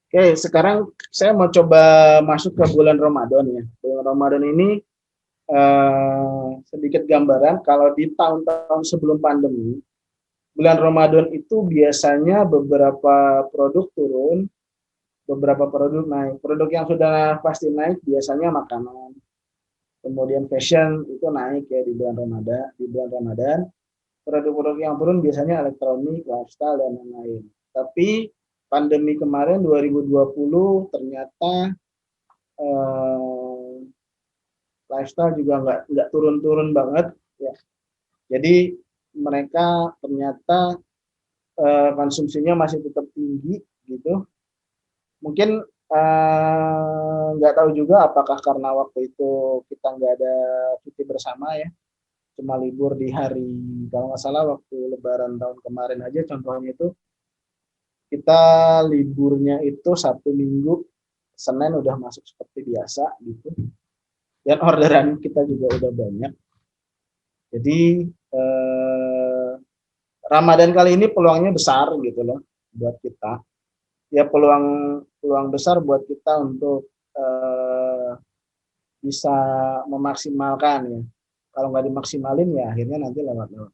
Oke, sekarang saya mau coba masuk ke bulan Ramadan ya. Bulan Ramadan ini sedikit gambaran kalau di tahun-tahun sebelum pandemi, bulan Ramadan itu biasanya beberapa produk turun, beberapa produk naik. Produk yang sudah pasti naik biasanya makanan, kemudian fashion itu naik ya di bulan Ramadan. Di bulan Ramadan, produk-produk yang turun biasanya elektronik, lifestyle dan lain-lain. Tapi pandemi kemarin 2020 ternyata eh, lifestyle juga nggak turun-turun banget ya. Jadi mereka ternyata konsumsinya masih tetap tinggi gitu. Mungkin nggak tahu juga apakah karena waktu itu kita nggak ada cuti bersama ya, cuma libur di hari, kalau nggak salah waktu Lebaran tahun kemarin aja contohnya itu kita liburnya itu Sabtu Minggu, Senin udah masuk seperti biasa gitu, dan orderan kita juga udah banyak. Jadi eh, Ramadan kali ini peluangnya besar gitu loh buat kita. Ya peluang peluang besar buat kita untuk bisa memaksimalkan ya. Kalau nggak dimaksimalin ya akhirnya nanti lewat-lewat.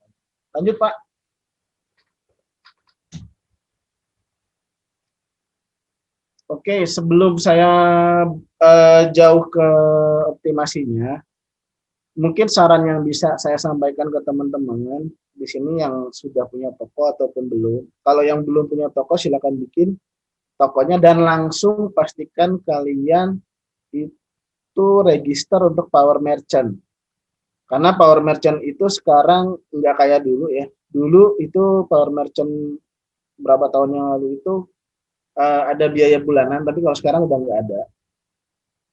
Lanjut Pak. Oke, sebelum saya jauh ke optimasinya, mungkin saran yang bisa saya sampaikan ke teman-teman di sini yang sudah punya toko ataupun belum. Kalau yang belum punya toko silakan bikin tokonya dan langsung pastikan kalian itu register untuk Power Merchant. Karena Power Merchant itu sekarang nggak kayak dulu ya. Dulu itu Power Merchant berapa tahun yang lalu itu ada biaya bulanan, tapi kalau sekarang udah nggak ada.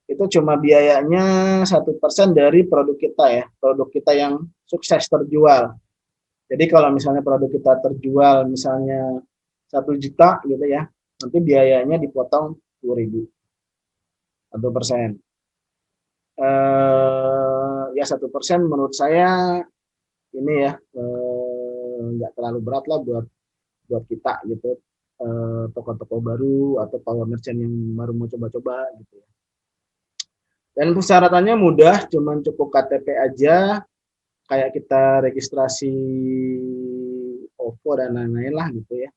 Itu cuma biayanya 1% dari produk kita ya, produk kita yang sukses terjual. Jadi kalau misalnya produk kita terjual misalnya 1 juta gitu ya, nanti biayanya dipotong 10.000, 1%. Ya 1% menurut saya ini ya nggak terlalu berat lah buat buat kita gitu, toko-toko baru atau power merchant yang baru mau coba-coba gitu ya. Dan persyaratannya mudah, cuman cukup KTP aja, kayak kita registrasi OVO dan lain-lain lah gitu ya.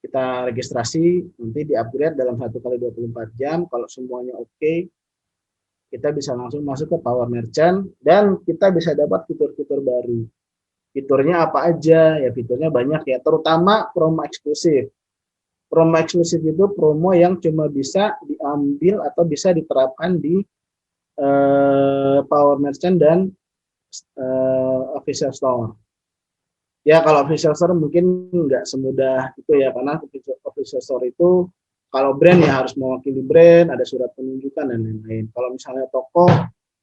Kita registrasi, nanti di-upgrade dalam 1 kali 24 jam, kalau semuanya oke, kita bisa langsung masuk ke Power Merchant, dan kita bisa dapat fitur-fitur baru. Fiturnya apa aja? Ya fiturnya banyak ya, terutama promo eksklusif. Promo eksklusif itu promo yang cuma bisa diambil atau bisa diterapkan di Power Merchant dan official store. Ya kalau official store mungkin nggak semudah itu ya, karena official store itu kalau brand ya harus mewakili brand, ada surat penunjukan dan lain-lain. Kalau misalnya toko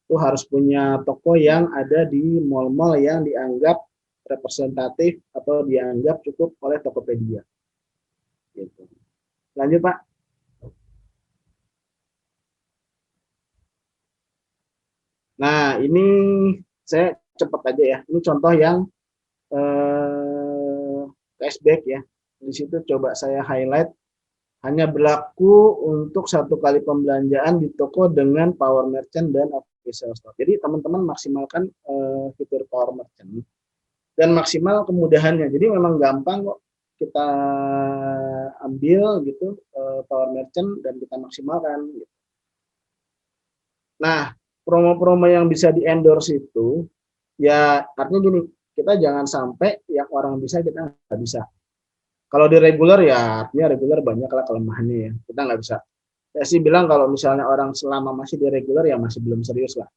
itu harus punya toko yang ada di mall-mall yang dianggap representatif atau dianggap cukup oleh Tokopedia. Gitu. Lanjut Pak. Nah ini saya cepat aja ya. Ini contoh yang cashback ya. Di situ coba saya highlight, hanya berlaku untuk 1 kali pembelanjaan di toko dengan Power Merchant dan official store. Jadi teman-teman maksimalkan fitur Power Merchant dan maksimal kemudahannya. Jadi memang gampang kok kita ambil gitu Power Merchant dan kita maksimalkan. Gitu. Nah, promo-promo yang bisa di endorse itu ya artinya gini, kita jangan sampai yang orang bisa kita nggak bisa. Kalau di reguler ya artinya reguler banyaklah kelemahannya ya. Kita nggak bisa. Saya sih bilang kalau misalnya orang selama masih di reguler ya masih belum serius lah.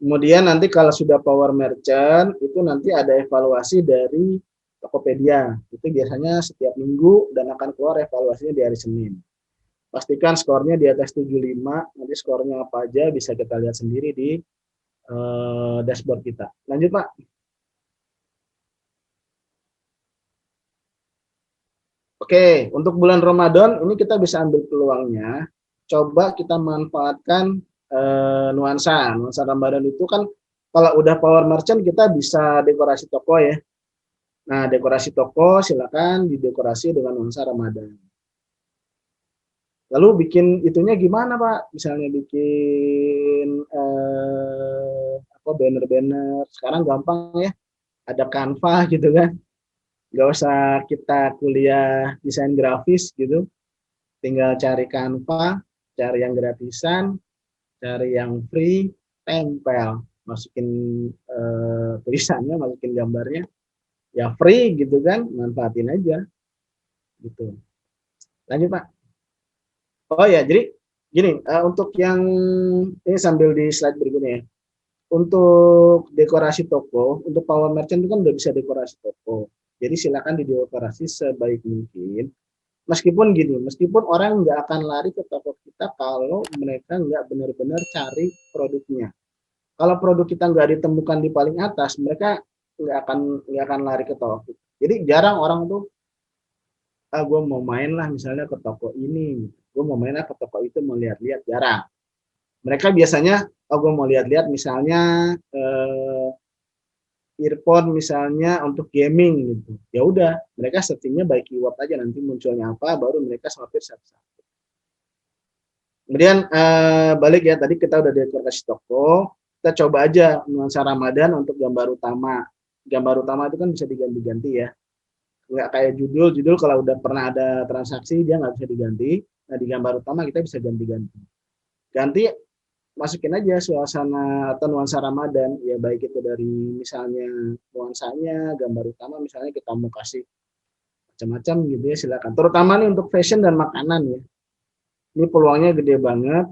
Kemudian nanti kalau sudah Power Merchant itu nanti ada evaluasi dari Tokopedia. Itu biasanya setiap minggu dan akan keluar evaluasinya di hari Senin. Pastikan skornya di atas 75, nanti skornya apa aja bisa kita lihat sendiri di dashboard kita. Lanjut Pak. Oke, untuk bulan Ramadan ini kita bisa ambil peluangnya. Coba kita manfaatkan nuansa. Nuansa Ramadan itu kan kalau udah Power Merchant kita bisa dekorasi toko ya. Nah, dekorasi toko silakan didekorasi dengan nuansa Ramadan. Lalu bikin itunya gimana Pak? Misalnya bikin apa banner-banner. Sekarang gampang ya, ada Canva gitu kan. Nggak usah kita kuliah desain grafis gitu. Tinggal cari Canva, cari yang gratisan, cari yang free, tempel, masukin tulisannya, masukin gambarnya, ya free gitu kan, manfaatin aja gitu. Lanjut Pak. Oh ya, jadi gini, untuk yang ini sambil di slide berikutnya ya. Untuk dekorasi toko, untuk power merchant itu kan udah bisa dekorasi toko. Jadi silakan didekorasi sebaik mungkin. Meskipun gini, meskipun orang nggak akan lari ke toko kita kalau mereka nggak benar-benar cari produknya. Kalau produk kita nggak ditemukan di paling atas, mereka nggak akan lari ke toko. Jadi jarang orang tuh, gue mau main lah misalnya ke toko ini, gue mau main lah ke toko itu mau lihat-lihat, jarang. Mereka biasanya, gue mau lihat-lihat misalnya earphone misalnya untuk gaming gitu. Ya udah, mereka searchingnya by keyword aja, nanti munculnya apa, baru mereka sortir satu-satu. Kemudian balik ya, tadi kita udah dekorasi toko, kita coba aja nuansa Ramadan untuk gambar utama. Gambar utama itu kan bisa diganti-ganti ya. Nggak kayak judul kalau udah pernah ada transaksi dia nggak bisa diganti. Nah di gambar utama kita bisa ganti-ganti. Ganti, masukin aja suasana atau nuansa Ramadan, ya baik itu dari misalnya nuansanya, gambar utama misalnya kita mau kasih macam-macam gitu ya, silakan. Terutama nih untuk fashion dan makanan ya. Ini peluangnya gede banget.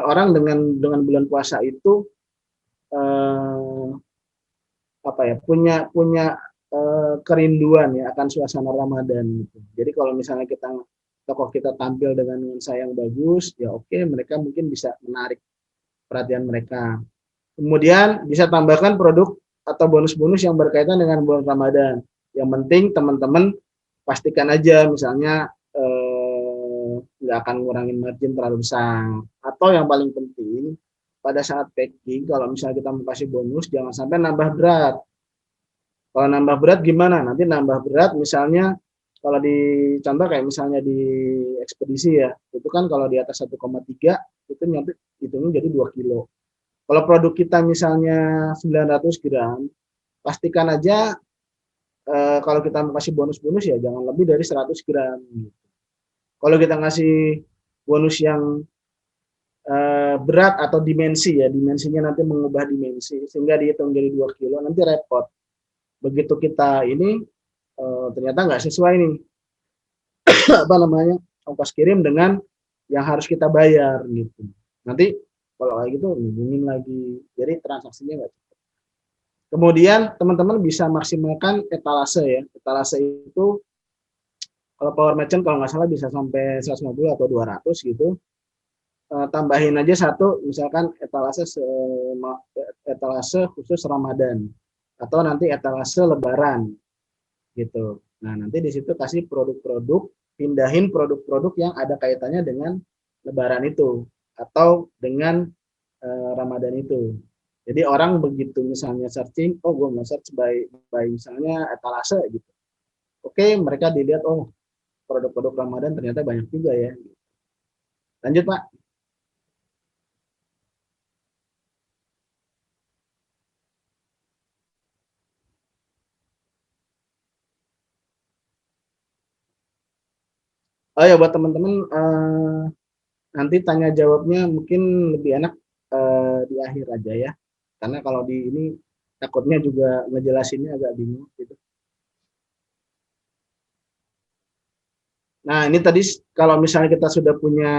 Orang dengan bulan puasa itu eh, apa ya, punya punya kerinduan ya akan suasana Ramadan gitu. Jadi kalau misalnya tokoh kita tampil dengan nuansa yang bagus, ya oke, mereka mungkin bisa menarik perhatian mereka. Kemudian bisa tambahkan produk atau bonus-bonus yang berkaitan dengan bulan Ramadan. Yang penting teman-teman pastikan aja misalnya nggak akan ngurangin margin terlalu besar. Atau yang paling penting pada saat packing, kalau misalnya kita mau kasih bonus, jangan sampai nambah berat. Kalau nambah berat gimana? Nanti nambah berat misalnya kalau di contoh kayak misalnya di ekspedisi ya, itu kan kalau di atas 1,3 itu nyampe hitungnya jadi 2 kilo. Kalau produk kita misalnya 900 gram, pastikan aja kalau kita mau kasih bonus-bonus ya jangan lebih dari 100 gram. Kalau kita ngasih bonus yang berat atau dimensi ya, dimensinya nanti mengubah dimensi sehingga dihitung jadi 2 kilo, nanti repot. Begitu kita ini ternyata nggak sesuai nih apa namanya ongkos kirim dengan yang harus kita bayar gitu. Nanti kalau kayak gitu hubungin lagi, jadi transaksinya nggak. Kemudian teman-teman bisa maksimalkan etalase ya. Etalase itu kalau power merchant kalau nggak salah bisa sampai 150 atau 200 gitu. Tambahin aja satu misalkan etalase khusus Ramadan atau nanti etalase Lebaran gitu. Nah, nanti di situ kasih produk-produk, pindahin produk-produk yang ada kaitannya dengan Lebaran itu atau dengan Ramadan itu. Jadi orang begitu misalnya searching, oh gue mau search by misalnya etalase gitu. Oke, mereka dilihat, oh produk-produk Ramadan ternyata banyak juga ya. Lanjut Pak. Oh ya buat teman-teman nanti tanya jawabnya mungkin lebih enak di akhir aja ya. Karena kalau di ini takutnya juga ngejelasinnya agak bingung gitu. Nah, ini tadi kalau misalnya kita sudah punya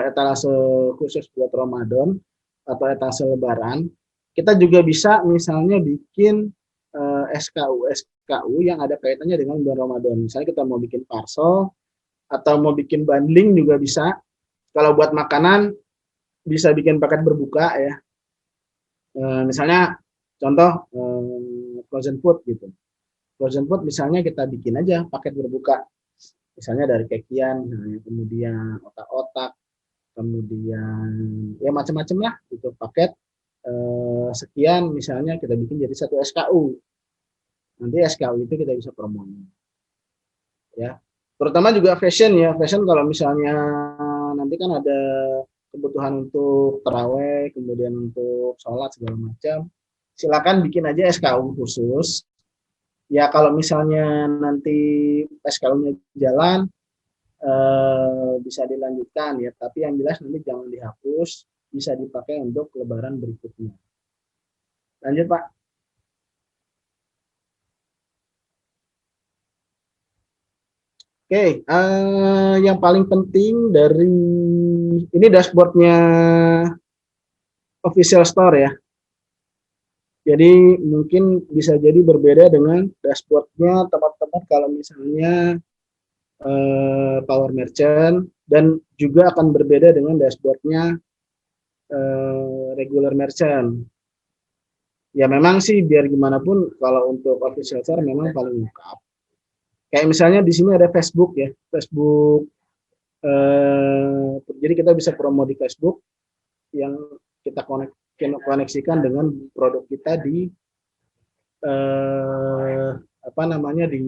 etalase khusus buat Ramadan atau etalase Lebaran, kita juga bisa misalnya bikin SKU yang ada kaitannya dengan bulan Ramadan. Misalnya kita mau bikin parcel atau mau bikin bundling juga bisa. Kalau buat makanan bisa bikin paket berbuka ya. Misalnya contoh frozen food gitu. Frozen food misalnya kita bikin aja paket berbuka. Misalnya dari kekian, kemudian otak-otak, kemudian ya macam-macam lah gitu paket sekian misalnya kita bikin jadi satu SKU. Nanti SKU itu kita bisa promosi ya. Terutama juga fashion ya, fashion kalau misalnya nanti kan ada kebutuhan untuk taraweh, kemudian untuk sholat segala macam, silakan bikin aja SKU khusus. Ya kalau misalnya nanti SKU-nya jalan, bisa dilanjutkan ya, tapi yang jelas nanti jangan dihapus, bisa dipakai untuk lebaran berikutnya. Lanjut Pak. Oke, yang paling penting dari ini dashboardnya official store ya. Jadi mungkin bisa jadi berbeda dengan dashboardnya teman-teman kalau misalnya Power Merchant, dan juga akan berbeda dengan dashboardnya regular merchant. Ya memang sih biar gimana pun kalau untuk official store memang paling lengkap. Kayak misalnya di sini ada Facebook ya, Facebook. Jadi kita bisa promo di Facebook yang kita koneksikan dengan produk kita di apa namanya di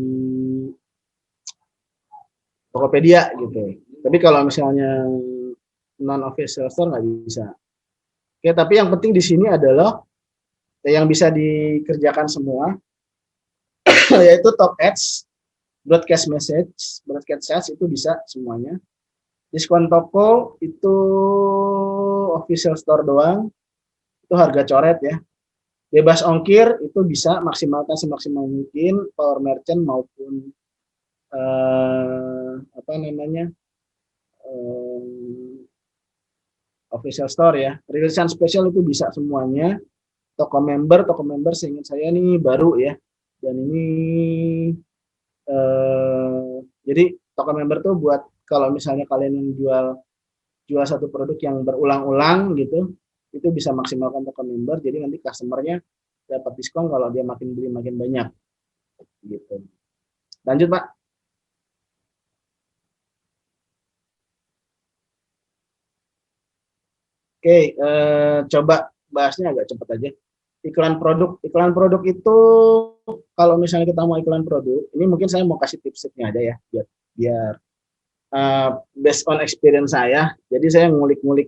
Tokopedia gitu. Tapi kalau misalnya non official store nggak bisa. Oke, tapi yang penting di sini adalah yang bisa dikerjakan semua yaitu top ads, broadcast message, broadcast ads itu bisa semuanya. Diskon toko itu official store doang, itu harga coret ya. Bebas ongkir itu bisa maksimalkan semaksimal mungkin Power Merchant maupun apa namanya official store ya. Rilisan spesial itu bisa semuanya. Toko member seingat saya nih baru ya. Dan ini jadi toko member tuh buat kalau misalnya kalian yang jual satu produk yang berulang-ulang gitu, itu bisa maksimalkan toko member. Jadi nanti customernya dapat diskon kalau dia makin beli makin banyak gitu. Lanjut Pak. Oke, coba bahasnya agak cepat aja. Iklan produk itu kalau misalnya kita mau iklan produk, ini mungkin saya mau kasih tips-tipsnya aja ya, biar based on experience saya. Jadi saya ngulik-ngulik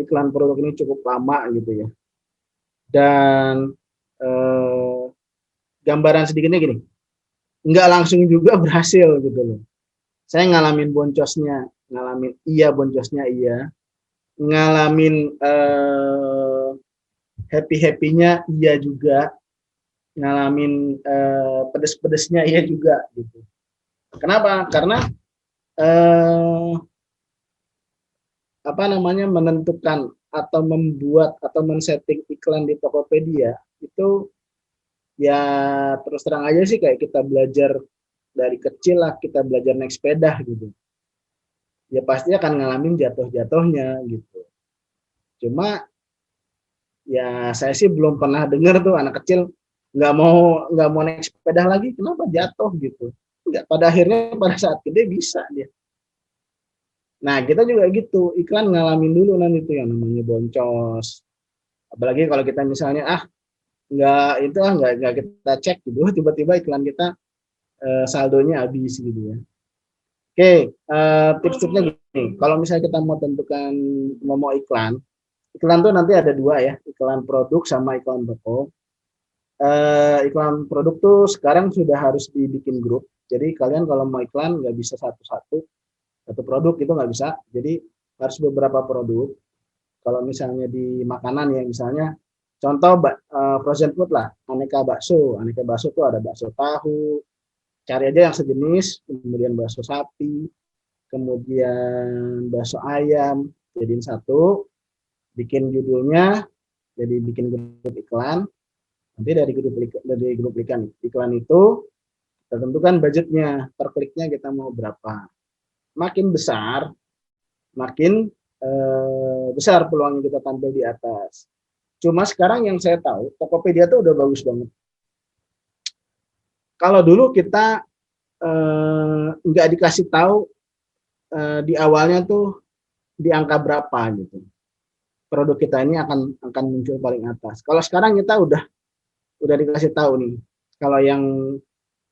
iklan produk ini cukup lama gitu ya. Dan gambaran sedikitnya gini, nggak langsung juga berhasil gitu loh. Saya ngalamin boncosnya, ngalamin iya boncosnya iya, ngalamin happy-happynya iya juga, ngalamin pedes-pedesnya iya juga gitu. Kenapa? Karena apa namanya menentukan atau membuat atau men-setting iklan di Tokopedia itu ya terus terang aja sih kayak kita belajar dari kecil lah, kita belajar naik sepeda gitu. Ya pasti akan ngalamin jatuh-jatuhnya gitu. Cuma ya saya sih belum pernah dengar tuh anak kecil nggak mau naik sepeda lagi, kenapa jatuh gitu. Enggak, pada akhirnya pada saat gede bisa dia. Nah kita juga gitu, iklan ngalamin dulu nanti tuh yang namanya boncos. Apalagi kalau kita misalnya nggak itu nggak kita cek gitu, tiba-tiba iklan kita saldonya habis gitu ya. Oke, tips-tipsnya gini, kalau misalnya kita mau tentukan mau iklan, iklan tuh nanti ada dua ya, iklan produk sama iklan toko. Iklan produk tuh sekarang sudah harus dibikin grup. Jadi kalian kalau mau iklan nggak bisa satu produk itu nggak bisa. Jadi harus beberapa produk. Kalau misalnya di makanan ya misalnya contoh frozen food lah, aneka bakso. Aneka bakso tuh ada bakso tahu, cari aja yang sejenis, kemudian bakso sapi, kemudian bakso ayam, jadiin satu, bikin judulnya, jadi bikin grup iklan. Nanti dari grup iklan itu kita tentukan budgetnya, per kliknya kita mau berapa. Makin besar, makin besar peluang kita tampil di atas. Cuma sekarang yang saya tahu, Tokopedia tuh udah bagus banget. Kalau dulu kita nggak dikasih tahu di awalnya tuh di angka berapa gitu. Produk kita ini akan muncul paling atas. Kalau sekarang kita udah dikasih tahu nih. Kalau yang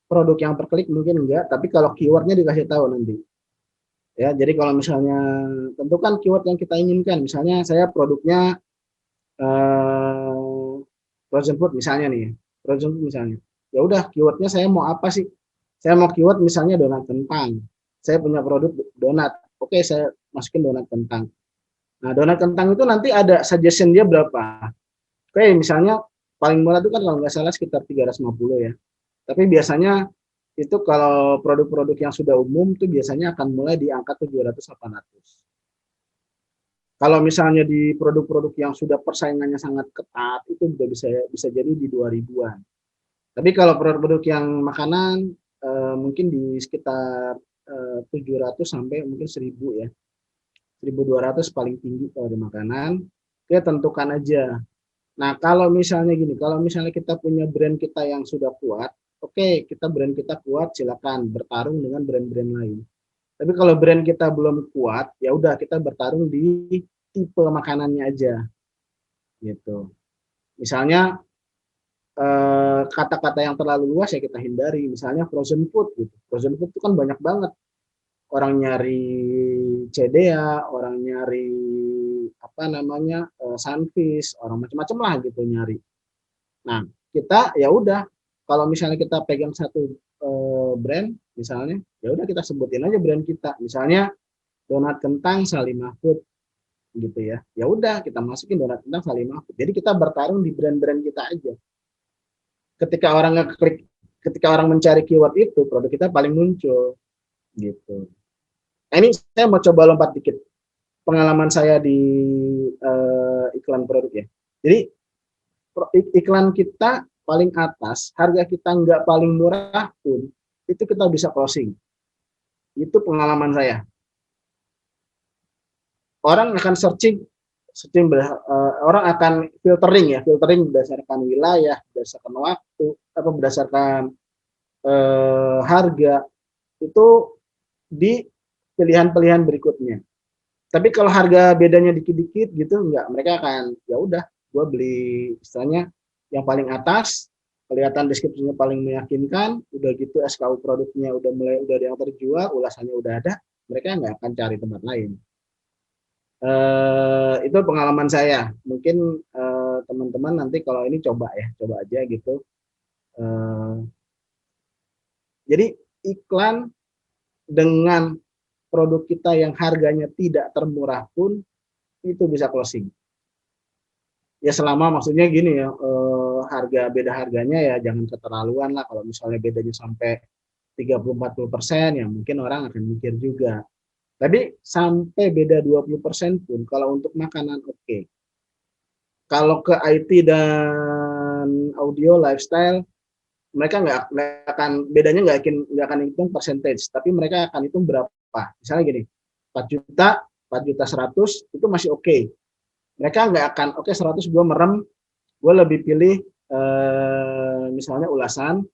produk yang terklik mungkin enggak, tapi kalau keywordnya dikasih tahu nanti. Ya, jadi kalau misalnya tentukan keyword yang kita inginkan, misalnya saya produknya eh, frozen food misalnya nih, frozen food misalnya. Ya udah, keywordnya saya mau apa sih? Saya mau keyword misalnya donat kentang. Saya punya produk donat. Oke, saya masukin donat kentang. Nah, donat kentang itu nanti ada suggestion dia berapa. Oke, misalnya paling murah itu kan kalau nggak salah sekitar 350 ya. Tapi biasanya itu kalau produk-produk yang sudah umum itu biasanya akan mulai di angka 700-800. Kalau misalnya di produk-produk yang sudah persaingannya sangat ketat itu juga bisa jadi di 2000-an. Tapi kalau produk-produk yang makanan mungkin di sekitar 700 sampai mungkin 1000 ya. 1200 paling tinggi kalau di makanan. Oke, tentukan aja. Nah, kalau misalnya gini, kalau misalnya kita punya brand kita yang sudah kuat, oke, kita brand kita kuat, silakan bertarung dengan brand-brand lain. Tapi kalau brand kita belum kuat, ya udah kita bertarung di tipe makanannya aja, gitu. Misalnya kata-kata yang terlalu luas ya kita hindari. Misalnya frozen food, gitu. Frozen food itu kan banyak banget. Orang nyari CDA, orang nyari apa namanya sunfish, orang macam-macam lah gitu nyari. Nah, kita ya udah kalau misalnya kita pegang satu brand misalnya, ya udah kita sebutin aja brand kita. Misalnya donat kentang Salimah Food gitu ya. Ya udah kita masukin donat kentang Salimah Food. Jadi kita bertarung di brand-brand kita aja. Ketika orang ngeklik, ketika orang mencari keyword itu, produk kita paling muncul gitu. Nah, ini saya mau coba lompat dikit pengalaman saya di iklan produk ya. Jadi iklan kita paling atas, harga kita nggak paling murah pun, itu kita bisa closing. Itu pengalaman saya. Orang akan orang akan filtering berdasarkan wilayah, berdasarkan waktu, atau berdasarkan harga, itu di pilihan-pilihan berikutnya. Tapi kalau harga bedanya dikit-dikit gitu, enggak, mereka akan ya udah, gue beli istilahnya yang paling atas, kelihatan deskripsinya paling meyakinkan, udah gitu SKU produknya udah yang terjual, ulasannya udah ada, mereka nggak akan cari tempat lain. Itu pengalaman saya. Mungkin teman-teman nanti kalau ini coba aja gitu. Eh, jadi iklan dengan produk kita yang harganya tidak termurah pun itu bisa closing. Ya selama maksudnya gini ya, beda harganya ya jangan keterlaluan lah. Kalau misalnya bedanya sampai 30-40% ya mungkin orang akan mikir juga. Tapi sampai beda 20% pun kalau untuk makanan oke. Kalau ke IT dan audio lifestyle mereka nggak akan bedanya nggak akan hitung percentage, tapi mereka akan hitung berapa. Misalnya gini, 4 juta, 4 juta 100 itu masih oke. Mereka nggak akan oke 100 gue merem, gue lebih pilih misalnya ulasan,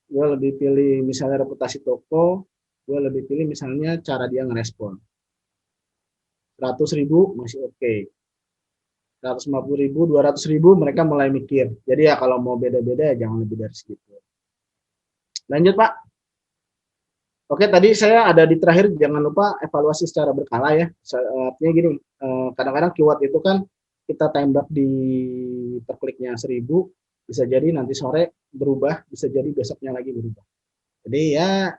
gue lebih pilih misalnya reputasi toko, gue lebih pilih misalnya cara dia ngerespon. 100.000 masih oke. 150.000, 200.000 mereka mulai mikir. Jadi ya kalau mau beda-beda ya jangan lebih dari segitu. Lanjut Pak. Oke, tadi saya ada di terakhir, jangan lupa evaluasi secara berkala ya. Artinya gini, kadang-kadang keyword itu kan kita tembak di terkliknya 1000, bisa jadi nanti sore berubah, bisa jadi besoknya lagi berubah. Jadi ya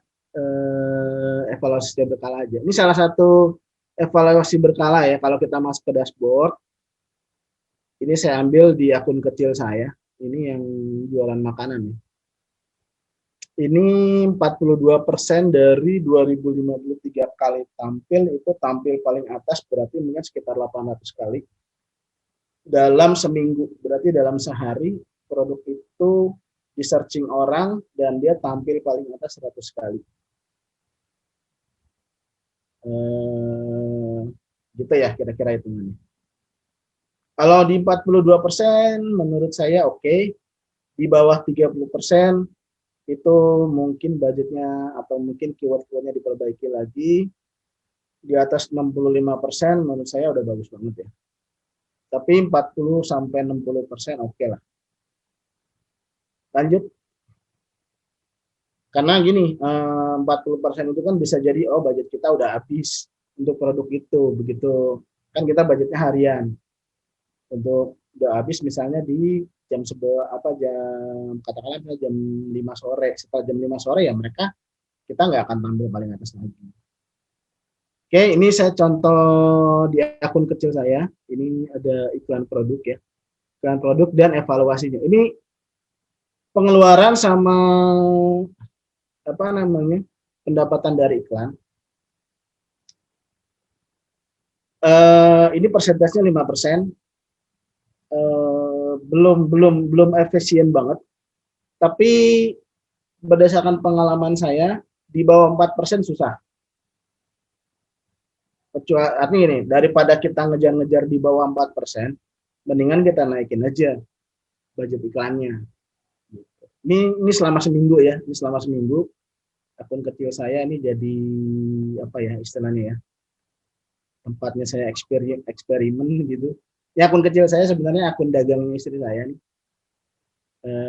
evaluasi secara berkala aja. Ini salah satu evaluasi berkala ya, kalau kita masuk ke dashboard, ini saya ambil di akun kecil saya, ini yang jualan makanan ya. Ini 42% dari 2053 kali tampil, itu tampil paling atas berarti mungkin sekitar 800 kali dalam seminggu. Berarti dalam sehari produk itu di searching orang dan dia tampil paling atas 100 kali. Gitu ya kira-kira hitungannya. Kalau di 42% menurut saya oke. Di bawah 30% itu mungkin budgetnya atau mungkin keyword-keywordnya diperbaiki lagi. Di atas 65% menurut saya udah bagus banget ya. Tapi 40-60% oke lah. Lanjut. Karena gini, 40% itu kan bisa jadi, oh budget kita udah habis untuk produk itu, begitu. Kan kita budgetnya harian, untuk udah habis misalnya di jam katakanlah jam 5 sore. Setelah jam 5 sore ya mereka, kita nggak akan tampil paling atas lagi. Oke, ini saya contoh di akun kecil saya. Ini ada iklan produk ya. Iklan produk dan evaluasinya. Ini pengeluaran sama apa namanya pendapatan dari iklan. Ini persentasenya 5%. Belum efisien banget. Tapi berdasarkan pengalaman saya di bawah 4% susah. Artinya ini, daripada kita ngejar-ngejar di bawah 4%, mendingan kita naikin aja budget iklannya. Ini selama seminggu ya, ini selama seminggu akun kecil saya ini jadi apa ya istilahnya ya, tempatnya saya eksperimen gitu. Ya akun kecil saya sebenarnya akun dagang istri saya nih.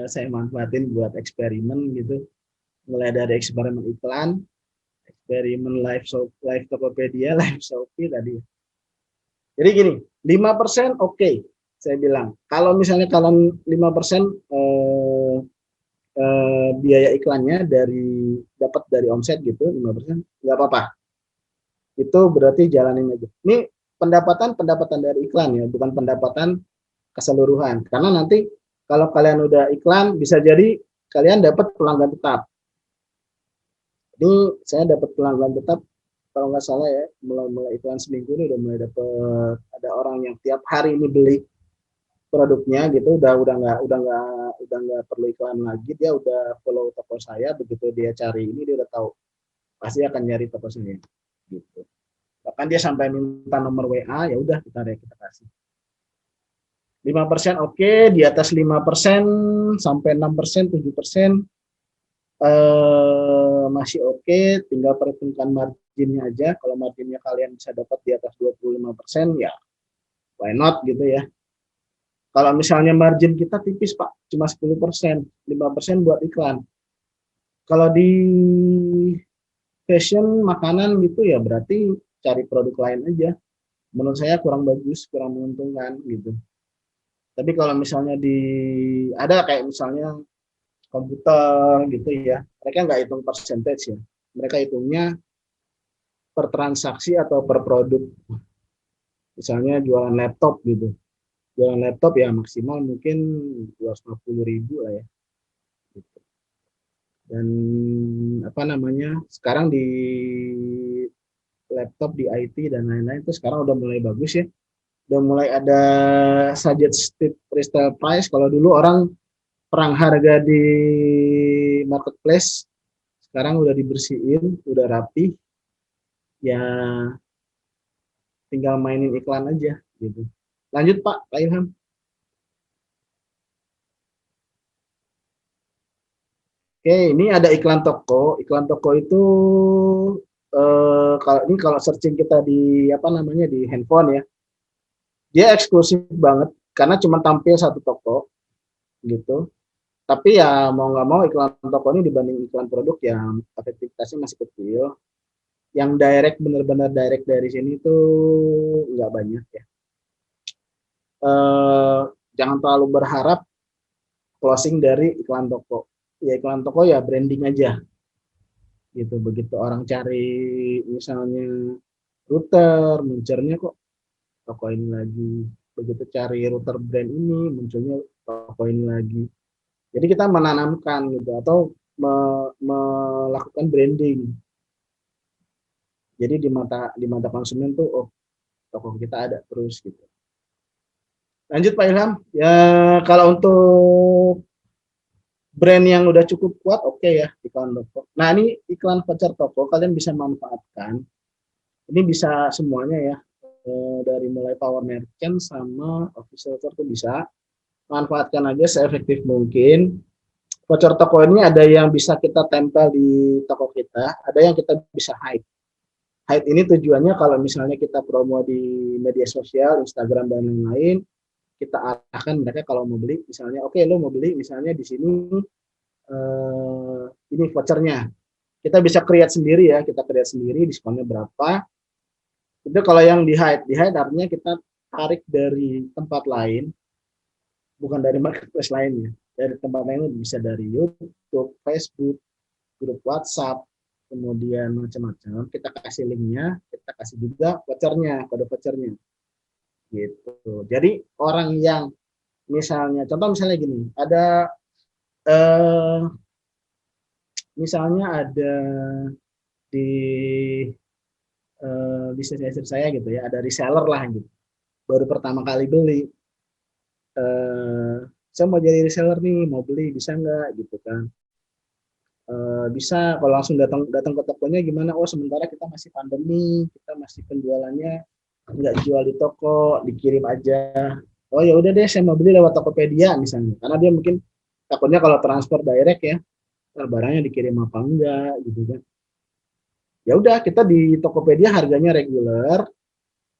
Saya manfaatin buat eksperimen gitu. Mulai dari eksperimen iklan, eksperimen live Tokopedia, live Shopee tadi. Jadi gini, 5% oke, saya bilang. Kalau misalnya kalian 5% biaya iklannya dapat dari omset gitu, 5%, nggak apa-apa. Itu berarti jalanin aja. Ini pendapatan dari iklan ya, bukan pendapatan keseluruhan. Karena nanti kalau kalian udah iklan, bisa jadi kalian dapat pelanggan tetap. Ini saya dapat pelanggan tetap, kalau nggak salah ya, mulai iklan seminggu ini udah mulai dapat, ada orang yang tiap hari ini beli produknya gitu, udah nggak perlu iklan lagi, dia udah follow toko saya, begitu dia cari ini dia udah tahu pasti akan nyari toko saya gitu. Bahkan dia sampai minta nomor WA, ya udah kita kasih. 5% oke, di atas 5% sampai 6%, 7% masih oke, tinggal perhitungkan marginnya aja. Kalau marginnya kalian bisa dapat di atas 25%, ya why not gitu ya. Kalau misalnya margin kita tipis Pak, cuma 10%, 5% buat iklan. Kalau di fashion, makanan gitu ya berarti cari produk lain aja. Menurut saya kurang bagus, kurang menguntungkan gitu. Tapi kalau misalnya ada kayak misalnya komputer gitu ya, mereka nggak hitung percentage ya. Mereka hitungnya per transaksi atau per produk. Misalnya jualan laptop gitu. Jualan laptop ya maksimal mungkin 250.000 lah ya. Gitu. Dan apa namanya, sekarang di laptop, di IT dan lain-lain itu sekarang udah mulai bagus ya. Udah mulai ada suggested resale price. Kalau dulu orang perang harga di marketplace, sekarang udah dibersihin, udah rapi, ya tinggal mainin iklan aja gitu. Lanjut Pak Ilham. Oke, ini ada iklan toko. Iklan toko itu kalau searching kita di apa namanya di handphone ya, dia eksklusif banget karena cuma tampil satu toko gitu. Tapi ya mau nggak mau iklan toko ini dibanding iklan produk yang efektivitasnya masih kecil. Yang direct, benar-benar direct dari sini tuh nggak banyak ya. Eh, jangan terlalu berharap closing dari iklan toko. Ya iklan toko ya branding aja gitu. Begitu orang cari misalnya router, munculnya kok toko ini lagi. Begitu cari router brand ini, munculnya toko ini lagi. Jadi kita menanamkan gitu atau melakukan branding. Jadi di mata konsumen tuh, oh toko kita ada terus gitu. Lanjut Pak Ilham. Ya kalau untuk brand yang udah cukup kuat, oke ya iklan toko. Nah ini iklan voucher toko kalian bisa manfaatkan. Ini bisa semuanya ya, dari mulai power merchant sama official store tuh bisa. Manfaatkan aja seefektif mungkin. Voucher toko ini ada yang bisa kita tempel di toko kita, ada yang kita bisa hide. Hide ini tujuannya kalau misalnya kita promo di media sosial, Instagram dan lain-lain, kita arahkan mereka kalau mau beli, misalnya oke, lo mau beli misalnya di sini ini vouchernya. Kita bisa create sendiri ya, kita create sendiri diskonnya berapa. Itu kalau yang di hide artinya kita tarik dari tempat lain, bukan dari marketplace lainnya. Dari tempat lain bisa dari YouTube, Facebook, grup WhatsApp, kemudian macam-macam. Kita kasih linknya, kita kasih juga vouchernya, kode vouchernya. Gitu. Jadi orang yang misalnya, contoh misalnya gini, ada misalnya ada di bisnis saya gitu ya, ada reseller lah gitu, baru pertama kali beli, saya mau jadi reseller nih, mau beli bisa nggak gitu kan? Bisa, kalau langsung datang datang ke tokonya gimana? Oh sementara kita masih pandemi, kita masih penjualannya nggak jual di toko, dikirim aja. Oh ya udah deh, saya mau beli lewat Tokopedia misalnya, karena dia mungkin takutnya kalau transfer direct ya, barangnya dikirim apa enggak gitu kan. Ya udah, kita di Tokopedia harganya reguler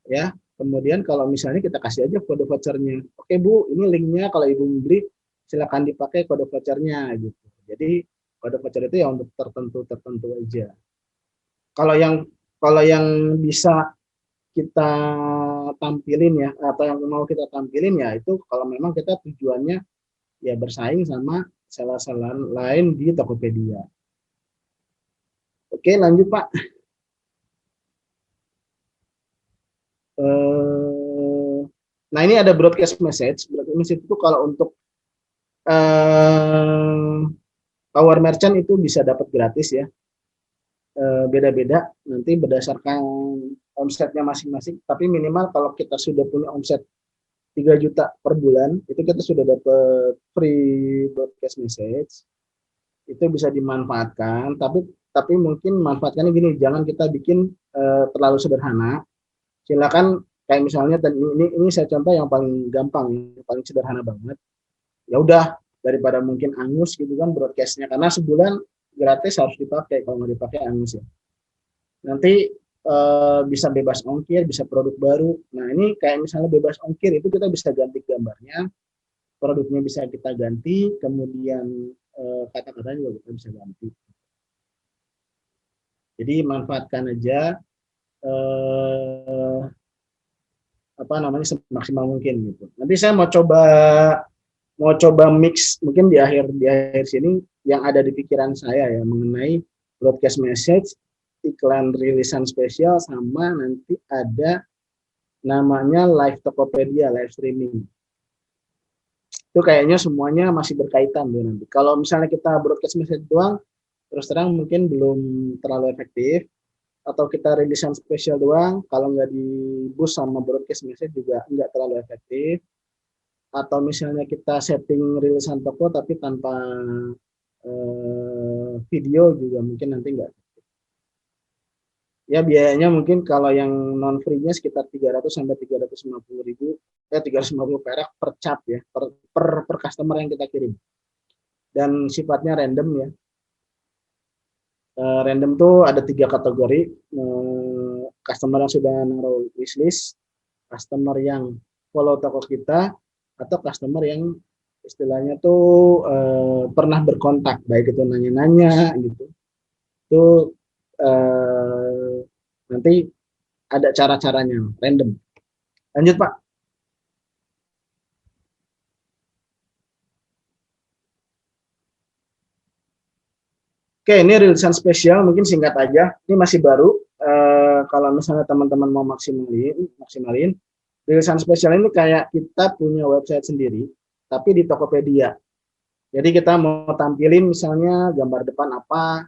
ya. Kemudian kalau misalnya kita kasih aja kode vouchernya. Oke Bu, ini linknya kalau Ibu beli silakan dipakai kode vouchernya gitu. Jadi kode voucher itu ya untuk tertentu aja. Kalau yang kalau yang bisa kita tampilin ya, atau yang mau kita tampilin ya itu kalau memang kita tujuannya ya bersaing sama seller-seller lain di Tokopedia. Oke, lanjut Pak. Nah ini ada broadcast message. Broadcast message itu kalau untuk power merchant itu bisa dapat gratis ya. Beda-beda nanti berdasarkan omsetnya masing-masing. Tapi minimal kalau kita sudah punya omset 3 juta per bulan, itu kita sudah dapat free broadcast message. Itu bisa dimanfaatkan, tapi mungkin manfaatkannya gini, jangan kita bikin terlalu sederhana. Silakan kayak misalnya ini saya contoh yang paling gampang, yang paling sederhana banget. Ya udah, daripada mungkin angus gitu kan broadcastnya, karena sebulan gratis harus dipakai, kalau nggak dipakai angus ya. Nanti bisa bebas ongkir, bisa produk baru. Nah ini kayak misalnya bebas ongkir itu kita bisa ganti gambarnya, produknya bisa kita ganti, kemudian kata-katanya juga kita bisa ganti. Jadi manfaatkan aja apa namanya semaksimal mungkin gitu. Nanti saya mau coba mix mungkin di akhir sini yang ada di pikiran saya ya mengenai broadcast message, iklan rilisan spesial, sama nanti ada namanya live Tokopedia, live streaming. Itu kayaknya semuanya masih berkaitan tuh nanti. Kalau misalnya kita broadcast message doang, terus terang mungkin belum terlalu efektif. Atau kita rilisan spesial doang, kalau nggak di boost sama broadcast message juga nggak terlalu efektif. Atau misalnya kita setting rilisan toko tapi tanpa video juga mungkin nanti nggak. Ya biayanya mungkin kalau yang non free-nya sekitar 300 sampai 350 ribu, 350 perak per cap ya, per customer yang kita kirim. Dan sifatnya random ya. Random tuh ada 3 kategori. Customer yang sudah naruh wishlist, customer yang follow toko kita, atau customer yang istilahnya tuh pernah berkontak, baik itu nanya-nanya gitu. Itu nanti ada cara-caranya, random. Lanjut Pak. Oke, ini rilisan spesial, mungkin singkat aja. Ini masih baru. Kalau misalnya teman-teman mau maksimalin, rilisan spesial ini kayak kita punya website sendiri, tapi di Tokopedia. Jadi kita mau tampilin misalnya gambar depan apa,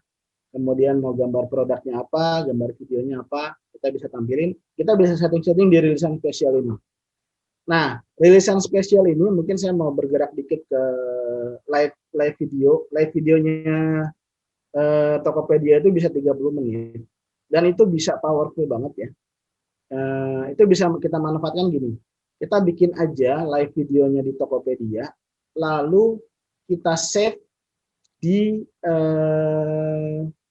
kemudian mau gambar produknya apa, gambar videonya apa, kita bisa tampilin. Kita bisa setting-setting di rilisan spesial ini. Nah, rilisan spesial ini mungkin saya mau bergerak dikit ke live video. Live videonya Tokopedia itu bisa 30 menit. Dan itu bisa powerful banget ya. Itu bisa kita manfaatkan gini. Kita bikin aja live videonya di Tokopedia, lalu kita save di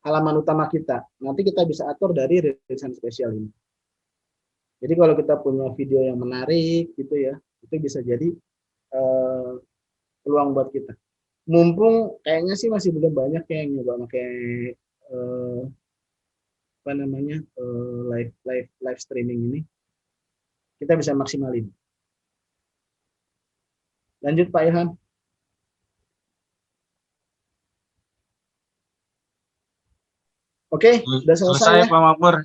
halaman utama kita. Nanti kita bisa atur dari rilisan spesial ini. Jadi kalau kita punya video yang menarik gitu ya, itu bisa jadi peluang buat kita. mumpung kayaknya sih masih belum banyak yang nyoba pakai apa namanya live streaming ini, kita bisa maksimalin. Lanjut Pak Ilham. Oke, udah selesai Selesai ya. Pak Mapur.